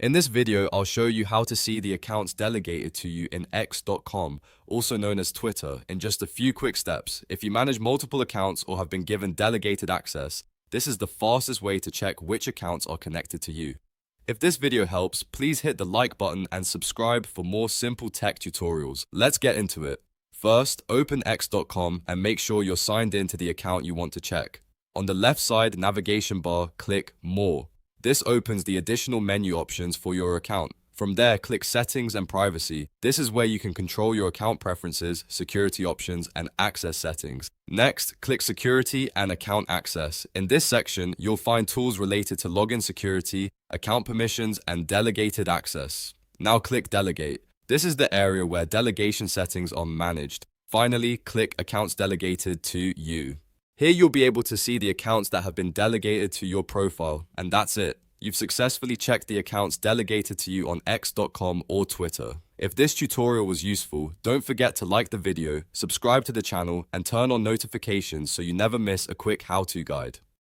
In this video, I'll show you how to see the accounts delegated to you in x.com, also known as Twitter, in just a few quick steps. If you manage multiple accounts or have been given delegated access, this is the fastest way to check which accounts are connected to you. If this video helps, please hit the like button and subscribe for more simple tech tutorials. Let's get into it. First, open x.com and make sure you're signed in to the account you want to check. On the left side navigation bar, click More. This opens the additional menu options for your account. From there, click Settings and Privacy. This is where you can control your account preferences, security options, and access settings. Next, click Security and Account Access. In this section, you'll find tools related to login security, account permissions, and delegated access. Now click Delegate. This is the area where delegation settings are managed. Finally, click Accounts Delegated to You. Here you'll be able to see the accounts that have been delegated to your profile, and that's it. You've successfully checked the accounts delegated to you on x.com or Twitter. If this tutorial was useful, don't forget to like the video, subscribe to the channel, and turn on notifications so you never miss a quick how-to guide.